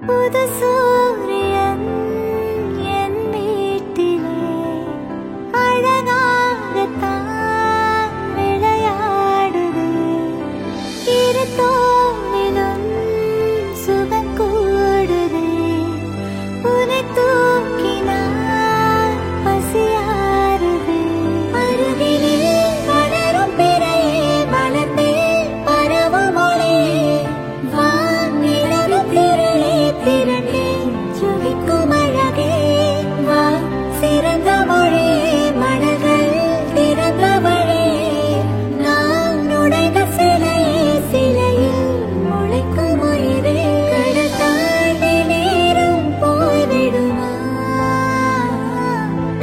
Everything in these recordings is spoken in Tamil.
புது சூரியன் என் வீட்டிலே அழகாகத்தான் விளையாடுது. இரு தோளிலும் சுகம் கூடுதே. உன்னை தூக்கினால் பசியாறுதே. அருகிலே வளரும் பிறையே வளர்ந்தே பரவும் ஒளியே வானிலவு திரளே திரண்டே ஜொலிக்கும் அழகே வா சிறந்த மொழியே மனங்கள் திறந்த வழியே நான் நுழைந்த சிலையே சிலையில் முளைக்கும் உயிரே. கடல் தாண்டி நேரம் போய்விடுமா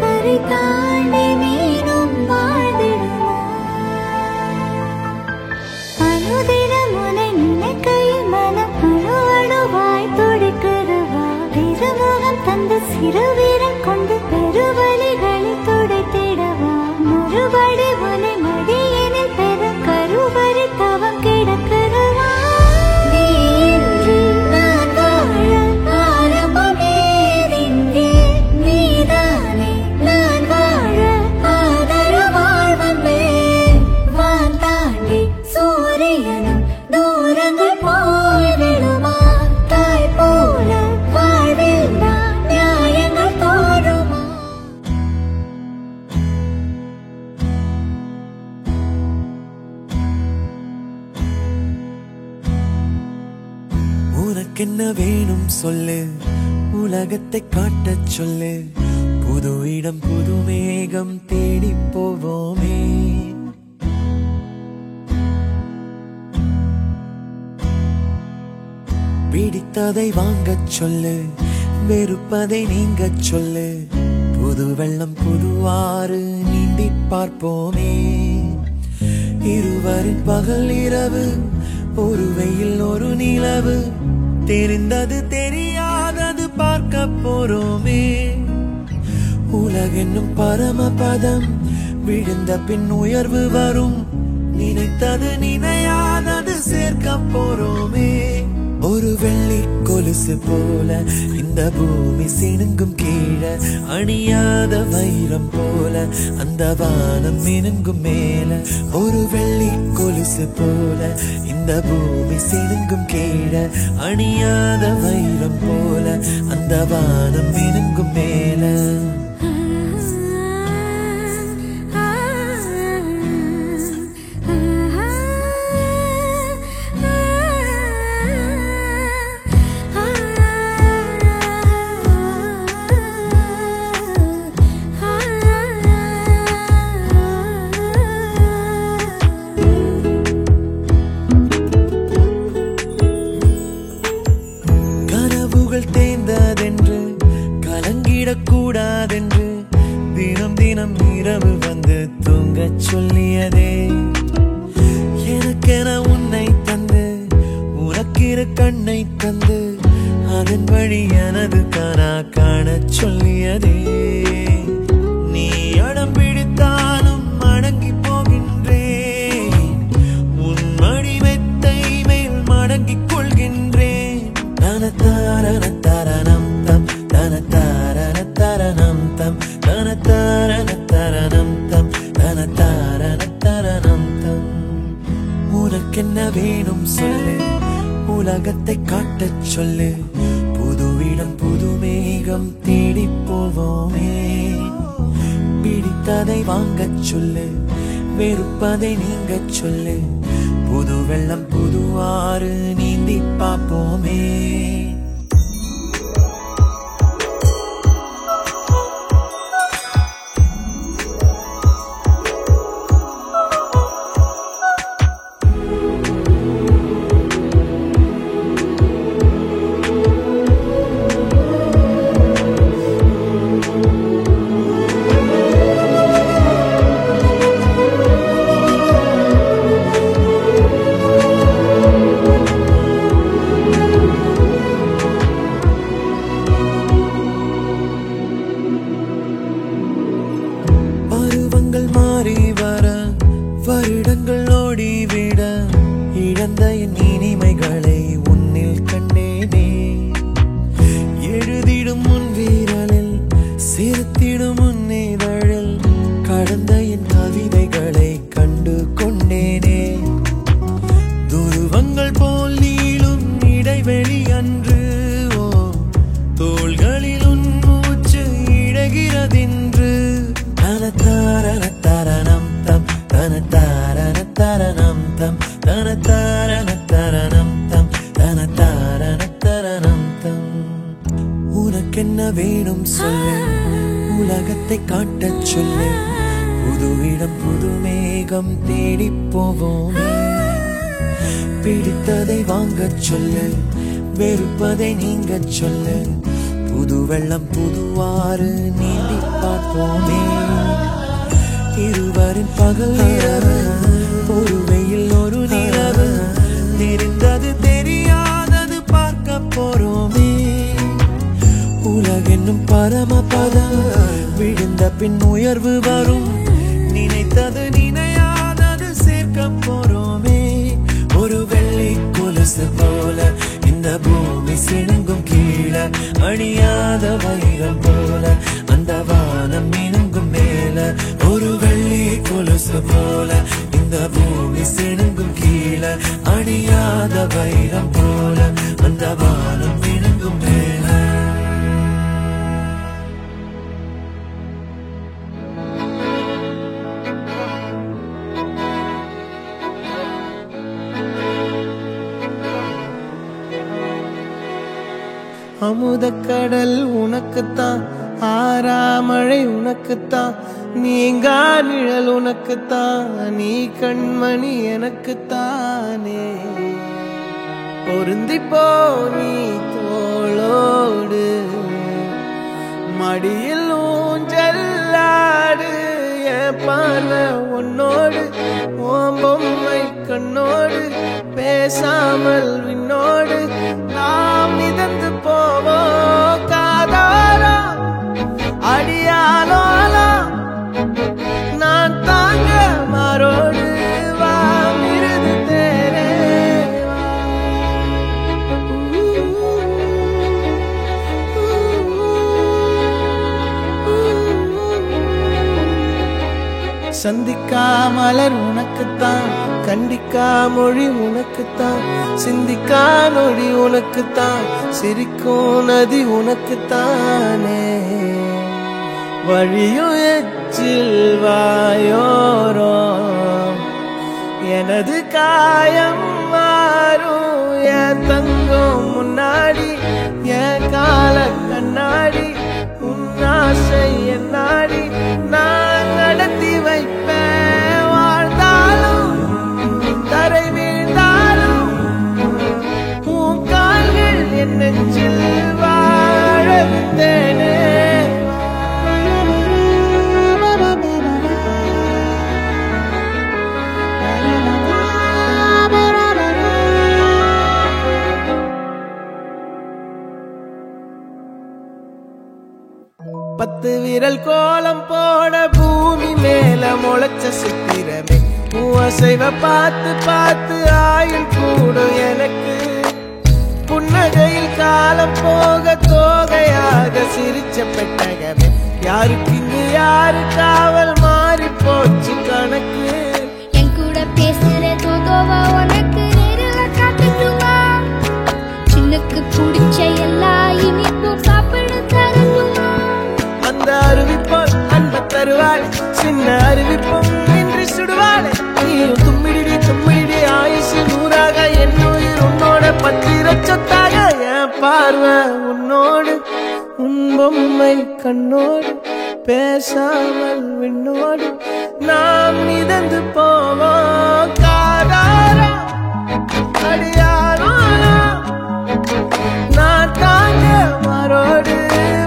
கரை தாண்டி மீனும் வாழ்ந்திடுமா. அனுதினம் உன்னை நினைக்கையில் மனம் அணு அணுவாய் துடிக்கிறவா. திருமுகம் தந்து சிறு வீரம் கொண்டு பெருவழிகளை துடைத்திடவா. மறுபடி உன்னை மடியினில் பெற கருவறை தவம் கிடக்கிறவா. நீ இன்றி நான் வாழ ஆரம்பமே இங்கே. நீதானே நான் வாழ ஆதரவாய் வந்தேன். வான் தாண்டி சூரியனும் தூரங்கள் போய்விடுமா. தாய் போல வாழ்வில் நான் நியாயங்கள் தோழுமா. உனக்கென்ன வேணும் சொல்லு, உலகத்தை காட்டச் சொல்லு. புது இடம் புது மேகம் தேடி போவோமே. பிடித்ததை வாங்கச் சொல்லு, வெறுப்பதை நீங்கச் சொல்லு. புது வெள்ளம் புது ஆறு நீந்தி பார்ப்போமே. இருவரின் பகல் இரவு, ஒரு வெயில் ஒரு நிலவு. தெரிந்தது தெரியாதது பார்க்க போறோமே. உலகென்னும் பரமபதம், விழுந்த பின் உயர்வு வரும். நினைத்தது நினையாதது சேர்க்க போறோமே. ஒரு வெள்ளி கொலுசு போல இந்த பூமி சினுங்கும் கீழே. அணியாத வைரம் போல அந்த வானம் மினுங்கும் மேல. ஒரு வெள்ளி கொலுசு போல இந்த பூமி சினுங்கும் கீழே. அணியாத வைரம் போல அந்த வானம் மினுங்கும் மேல. தேர்ந்ததென்று கலங்கிடக்கூடாதென்று தினம் தினம் இரவு வந்து தூங்கச் சொல்லியதே. எனக்கென உன்னை தந்து உனக்கிரு கண்ணை தந்து அதன் வழி எனது கனா காணச் சொல்லியதே. நீ அடம் பிடித்தாலும் அடங்கி போகின்றேன். உன் மடி மெத்தை மேல் மடங்கிக் கொள்கின்றேன். தனத்தாரணம் தம் தனத்தாரணம் தம் தனத்தாரணம் தம் தனத்தாரணம் தம். உனக்கென்ன வேணும் சொல்லு, உலகத்தை காட்டச் சொல்லு. புது இடம் புது மேகம் தேடி போவோமே. பிடித்ததை வாங்கச் சொல்லு, வெறுப்பதை நீங்கச் சொல்லு. புது வெள்ளம் புது ஆறு நீந்தி பார்ப்போமே. உனக்கென்ன வேணும் சொல்லு, உலகத்தை காட்டச் சொல்லு, புது இடம் புது மேகம் தேடி போவோமே. பிடித்ததை வாங்கச் சொல்லு, வெறுப்பதை நீங்க சொல்லு, புது வெள்ளம் புதுவாறு நீந்தி பார்ப்போமே. இருவரின் பகல் இரவு, ஒரு வெயில் ஒரு நிலவு, தெரிந்தது தெரியாதது பார்க்க போறோமே. உலகென்னும் பரமபதம், விழுந்த பின் உயர்வு வரும், நினைத்தது நினையாதது சேர்க்க போறோமே. ஒரு வெள்ளி கொலுசு போல இந்த பூமி சிணுங்கும் கீழே, அணியாத வைரம் போல அந்த வானம் மினுங்கும் மேல. ஒரு வெள்ளி கொலுசு போல இந்த பூமி சிணுங்கும் கீழே, அணியாத வைரம் போல அந்த வானம் மினுங்கும் மேல. அமுதக்கடல் உனக்குத்தான், ஆறாமழை உனக்குத்தான், நீங்கா நிழல் உனக்குத்தான், நீ கண்மணி எனக்குத்தானே. பொருந்திப்போ நீ தோளோடு, மடியில் ஊஞ்சல்லாடு, என் பார்வை உன்னோடு, ஓம் பொம்மை கண்ணோடு, பேசாமல் விண்ணோடு நாம் மிதந்து போவோம். காதாரா அடியாலோலா நான் தாங்க மாறோடு, வா மிருது தேரே சந்திக்கா மலர் உனக்குத்தான், கண்டிக்கா மொழி உனக்குத்தான், சிந்திக்கா நொடி உனக்குத்தான், சிரிக்கும் நதி உனக்குத்தானே. வழியும் எச்சில் வாயோரோ எனது காயம் மாறும், என் தங்கம் முன்னாடி என் கால கண்ணாடி, உன் ஆசை என்னாடி நான் நடத்தி வைப்பேன். வாழ்ந்தாலும் தரை வீழ்ந்தாலும் உன் கால்கள் என் நெஞ்சில் வாழ விட்டேனே. பத்து விரல் கோலம் போட பூமி மேல முளைச்ச சித்திரமே, அசைவ பார்த்து பார்த்து ஆயுள் கூடும் எனக்கு. புன்னகையில் காலம் போக தோகையாக சிரிச்ச பெட்டகமே, யாருக்கு இங்கு யாரு காவல் மாறி போச்சு கணக்கு. என் கூட பேசுற தோதோவா உனக்கு நேரில் காட்டுமா, சின்னுக்கு பிடிச்ச எல்லா இனிப்பும் சாப்பிட தரணுமா. அந்த அருவிப்போல் அன்ப தருவாள், சின்ன அருவிப்பும் நின்று சுடுவாள். நீயும் தும்மிடி தும்மிடி ஆயுசு நூறாக, என் உயிர் உன்னோட பத்திர சொத்தாக. என் பார்வை உன்னோடு, உன் பொம்மை கண்ணோடு, பேசாமல் விண்ணோடு நாம் மிதந்து போவோம். காதாரா அடியாரோ நான் தாங்க மரோடு,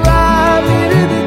வா மிருது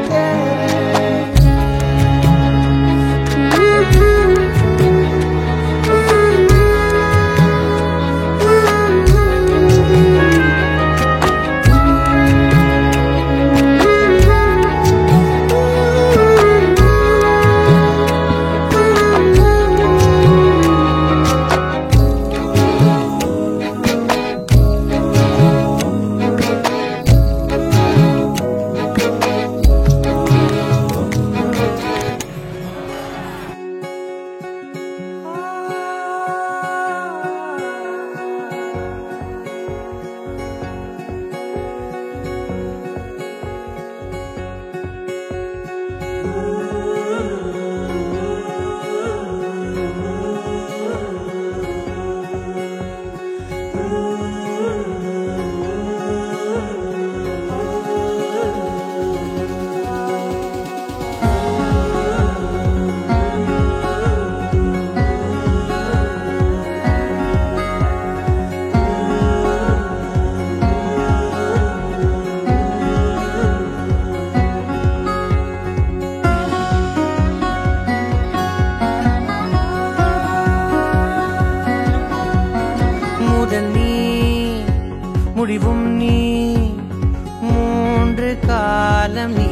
காலம் நீ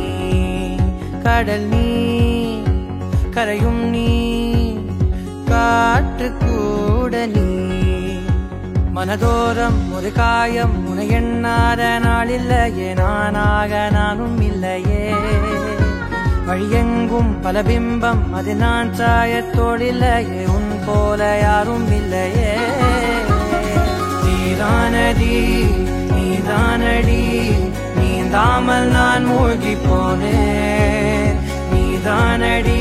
கடல் நீ கரையும் நீ காற்று கூட நீ மனதோரம் ஒரு காயம் உன எண்ணாத நாளில்லையே நானாக நானும் இல்லையே வழியெங்கும் பல பிம்பம் அது நான் சாயத்தோடில்லையே உன் போல யாரும் இல்லையே நீதானடி நீதானடி நீந்தாமல் நான் மூழ்கி போனேன் நீதானடி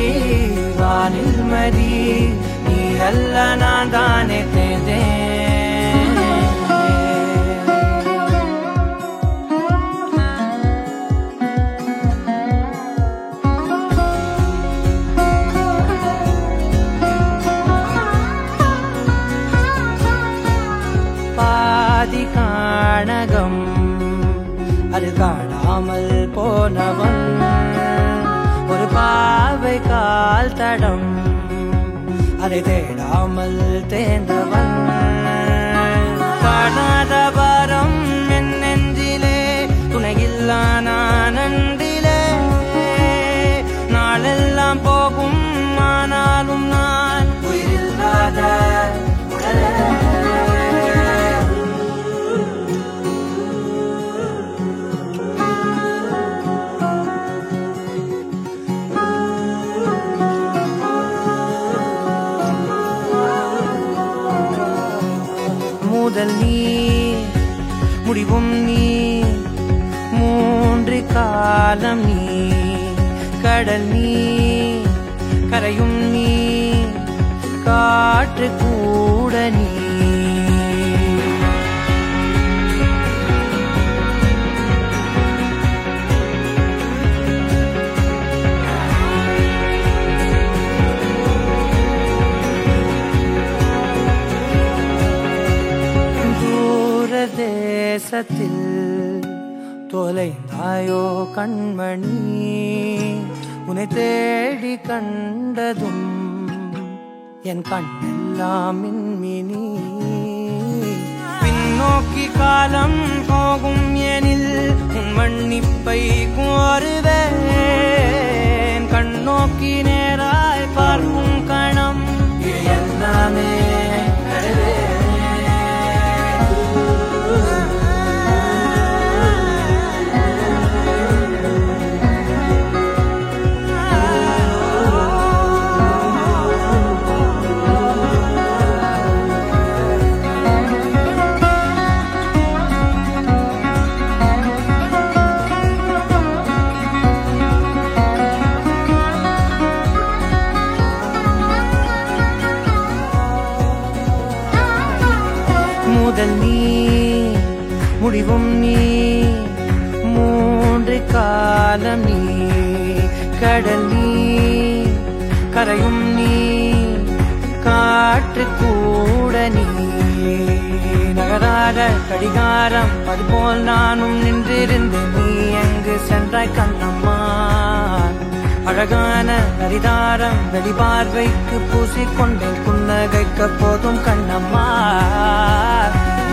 வானில் மதி நீ அல்ல நான் தானே தேர்ந்தேன் பாதி காணகம் அது காணாமல் போனவன் ஒரு பாவை கால் தடம் அதை தேடாமல் தேர்ந்தவன் காணாத பாரம் என் நெஞ்சிலே துணையில்லா நான் அன்றிலே நாளெல்லாம் போகும் ஆனாலும் நான் உயிரில்லாத முதல் நீ முடிவும் நீ மூன்று காலம் நீ கடல் நீ கரையும் நீ காற்று கூட நீ தேசத்தில் தொலைந்தாயோ கண்மணி உன்னை தேடி கண்டதும் என் கண்ணெல்லாம் மின்மினி பின்னோக்கி காலம் போகும் எனில் உன் மன்னிப்பை கோருவேன் கண்ணோக்கி நேராய் பார்க்கும் கணம் எல்லாமே முதல் நீ முடிவும் நீ மூன்று காலம் நீ கடல் நீ கரையும் நீ காற்று கூட நீ நகராத கடிகாரம் அதுபோல் நானும் நின்றிருந்தேன் நீ எங்கு சென்றாய் கண்ணம்மா அழகான நரிதாரம் வெளிபார்வைக்கு பூசிக்கொண்டேன் புன்னகைக்க போதும் கண்ணம்மா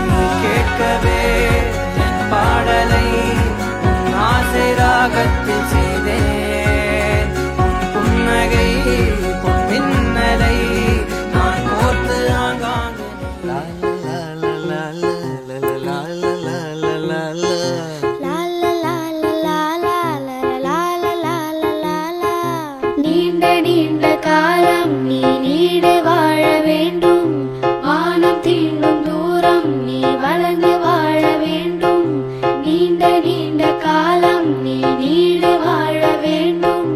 நீ கேட்கவே என் பாடலை உன் ஆசை ராகத்தில் செய்தேன் உன் புன்னகை பொன் மின்னலை நான் கோர்த்து ஆங்காங்கு நீண்ட காலம் நீ நீடு வாழ வேண்டும் வானம் தீண்டும் தூரம் நீ வளர்ந்து வாழ வேண்டும் நீண்ட காலம் நீ நீடு வாழ வேண்டும்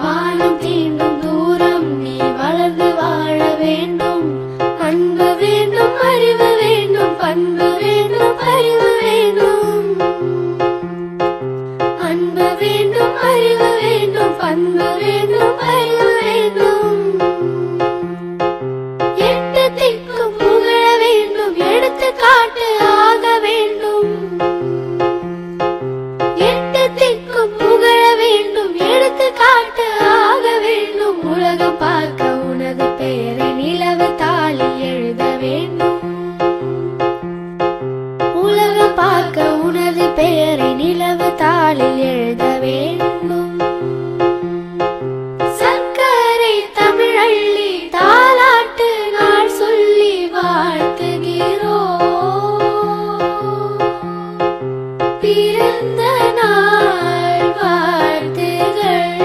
வானம் தீண்டும் தூரம் நீ வளர்ந்து வாழ வேண்டும் அன்பு வேண்டும் அறிவு வேண்டும் பண்பு வேண்டும் அறிவு வேண்டும் அன்பு வேண்டும் அறிவு வேண்டும் பண்பு வேண்டும் அறிவு வேண்டும் எட்டு திக்கும் புகழ வேண்டும் எடுத்து காட்டு ஆக வேண்டும் எட்டு திக்கும் புகழ வேண்டும் எடுத்து காட்டு ஆக வேண்டும் உலகம் பார்க்க உனது பெயரை நிலவு தாளி எழுத வேண்டும் உலகம் பார்க்க உனது பெயரை நிலவு தாளி தாளில் எழுத வேண்டும். சர்க்கரை தமிழள்ளி தாலாட்டு நாள் சொல்லி வாழ்த்துகிறோம். பிறந்த நாள் வாழ்த்துகள்,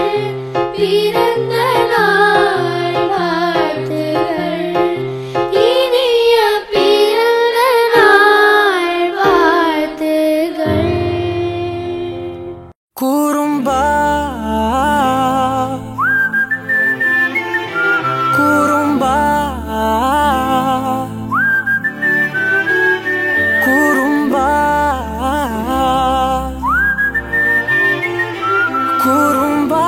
பிறந்த நாள் வாழ்த்துகள், இனிய பிறந்த நாள் வாழ்த்துகள். குறும்பா குறும்பா குறும்பா குறும்பா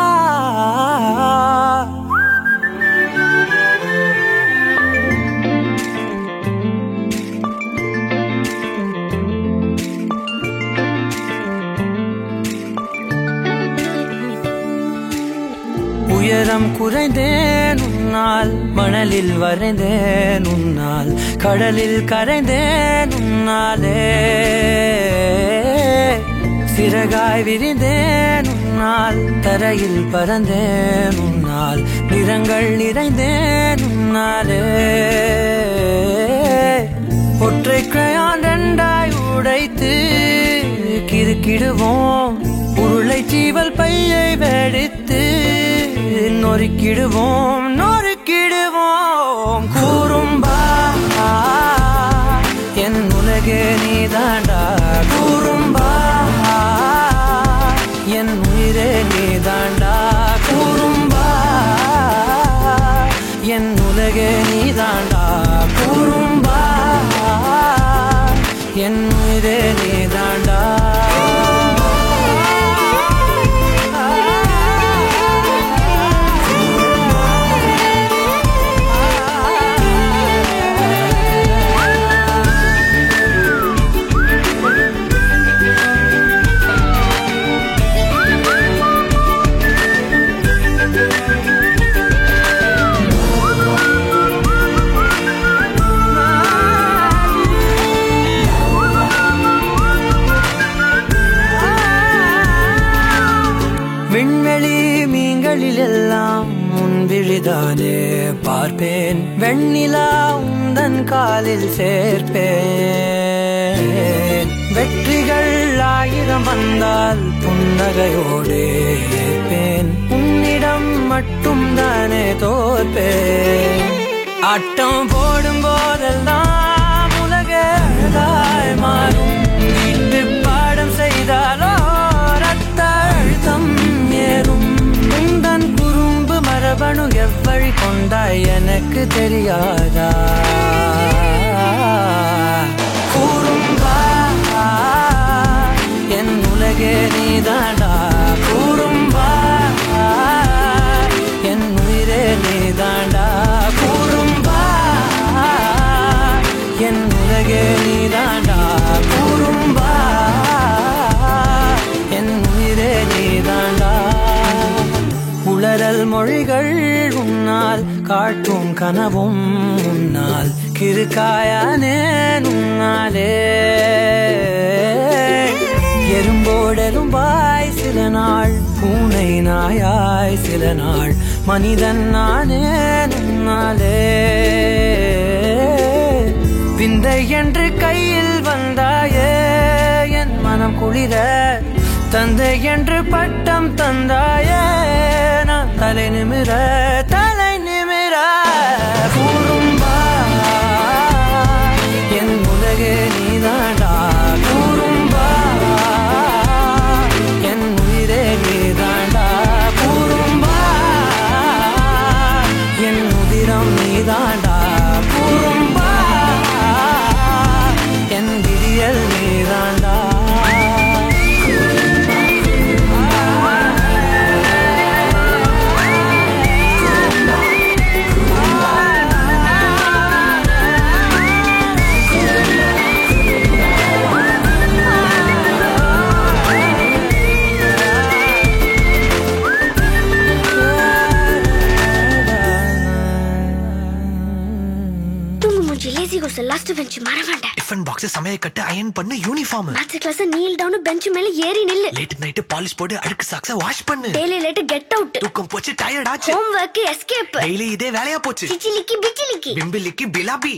உயரம் குறைந்தேன் உன்னால், மணலில் வரைந்தேன் உன்னால், கடலில் கரைந்தேன் உன்னாலே. சிறகாய் விரிந்தேன் உன்னால், தரையில் பறந்தேன் உன்னால், நிறங்கள் நிறைந்தேன் உன்னாலே. ஒற்றை கிரையான் ரெண்டாய் உடைத்து கிறுக்கிடுவோம், உருளை சீவல் பையை வெடித்து நொறுக்கிடுவோம் நொறுக்கிடுவோம். குறும்பா என் உலகே நீதாண்டா, குறும்பா என் உயிரே நீதாண்டா, குறும்பா என் உலகே நீதாண்டா, குறும்பா என் உயிரே நீதாண்டா. விண்வெளி மீன்களிலெல்லாம் முன்விழிதானே பார்ப்பேன், வெண்ணிலா உந்தன் காலில் சேர்ப்பேன். வெற்றிகள் 1000 வந்தால் புன்னகையோடு ஏற்பேன், உன்னிடம் மட்டும் தானே தோற்பேன். ஆட்டம் போடும் போதெல்லாம் உலக அழகாய் மாறும், வீட்டு பாடம் செய்தாலோ ரத்த அழுத்தம் ஏறும். உந்தன் குறும்பு மரபணு எவ்வழி கொண்டாய் எனக்கு தெரியாதா? குறும்பா என் உலகே நீதாண்டா, குறும்பா என் உயிரே நீதாண்டா, குறும்பா என் உலகே நீதாண்டா, குறும்பா என் உயிரே நீதாண்டா. உளறல் மொழிகள் உன்னால், காட்டும் கனவும் உன்னால், கிறுக்காயானே உன்னாலே. எறும்போடெரும்பாய் சில நாள், பூனை நாயாய் சில நாள், மனிதன் நானே உன்னாலே. விந்தை என்று கையில் வந்தாயே என் மனம் குளிர, தந்தை என்று பட்டம் தந்தாயே நான் தலை நிமிர தலை நிமிர. குறும்பா என் உலகே நீதாண்டா, குறும்பா என் உயிரே நீதாண்டா, குறும்பா என் உதிரம் நீதாண்டா, குறும்பா என் விடியல் நீதாண்டா. Lazy goes the last of it. Tiffin box சமையல் கட்டு அயன் பண்ணு uniform maths class kneel down bench மேல ஏறி நில்லு லேட் நைட் பாலிஷ் போட்டு அழுக்கு சாக்ஸ வாஷ் பண்ணு டெய்லி லேட் கெட் அவுட் தூக்கம் போச்சு டயர்ட் ஆச்சு ஹோம் வர்க் எஸ்கேப் டெய்லி இதே வேலையா போச்சு சிச்சிலிக்கி பிச்சிலிக்கி பிம்பிலிக்கி பிலாபி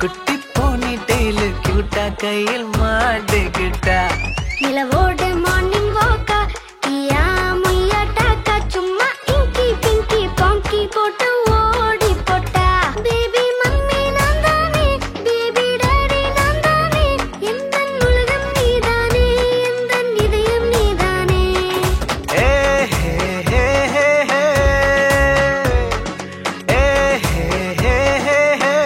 குட்டி போனி டெய்லு கியூட்டா கையில் மாட்டிக்கிட்டா நிலவோட மார்னிங் வாக்கா கியா முய்யா டாக்கா சும்மா இங்கி பிங்கி பாங்கி போட்டு ஓடி போட்டா பேபி மம்மி நான் தானே பேபி டாடி நான் தானே எந்த உலகம் நீதானே எந்த இதயம் நீதானே ஏ ஹே ஹே ஹே ஹே ஏ ஹே ஹே ஹே ஹே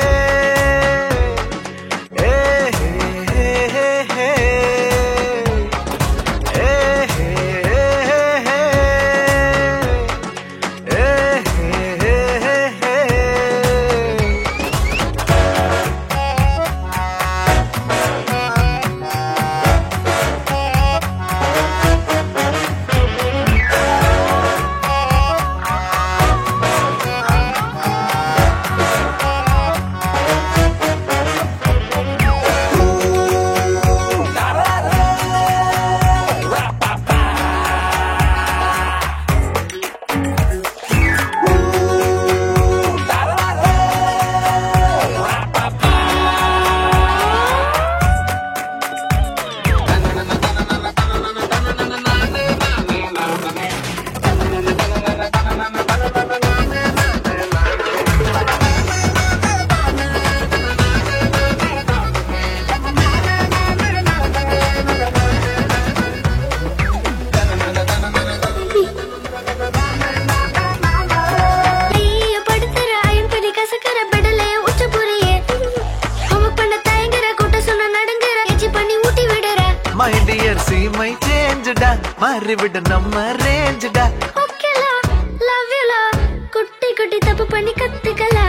சீமை சேஞ்சுடா மாறிவிட நம்ம ரேஞ்சுடா ஓகேலா லவ் யூலா குட்டி குட்டி தப்பு பண்ணி கத்துக்கலா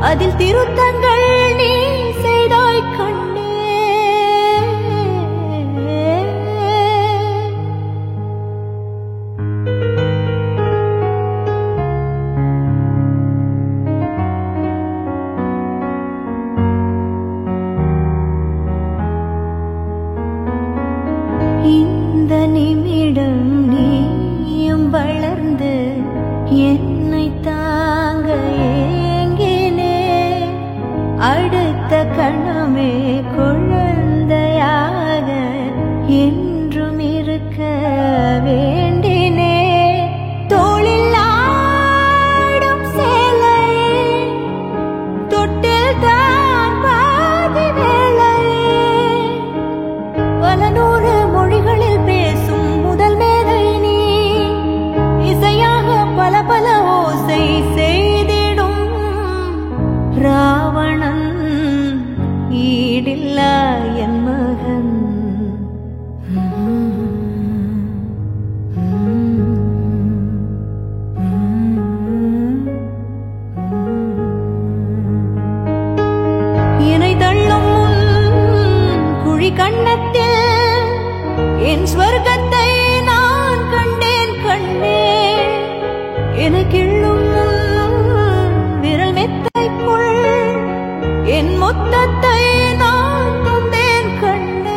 அதில் திருத்தங்கள் நீ செய்தாய் இந்த நிமிடம் நீயும் வளர்ந்து என்னை தாங்க ஏங்கினே அடுத்த கணமே குழந்தையாக என்றும் இருக்க வேண்டினே தோளில் ஆடும் சேலையே தொட்டில் தான் பாதி வேளையே பல நூறு மொழிகளில் பேசும் முதல் மேதை நீ இசையாக பல பல ஓசை செய்திடும் ராவணன் ஈடில்லா என் மகன் என்னை தள்ளும் குழி கண்ணத்தில் என் ஸ்வர்க்கத்தை நான் கண்டேன் கண்டேன் என கிள்ளும் விரல் மெத்தைக்குள் என் மொத்தத்தை நான் தந்தேன் கண்டேன்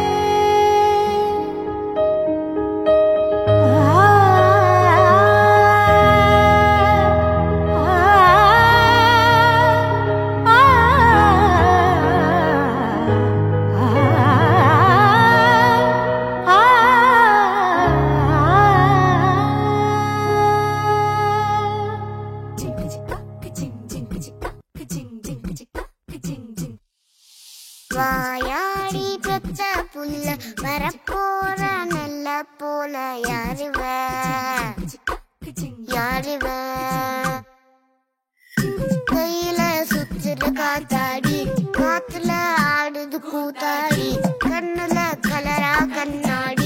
வாயாடி பெத்த புல்ல வரப்போற நல்ல போல யாருவ யாருவ கையில சுத்துற காத்தாடி காத்துல ஆடுது கூத்தாடி கண்ணுல கலரா கண்ணாடி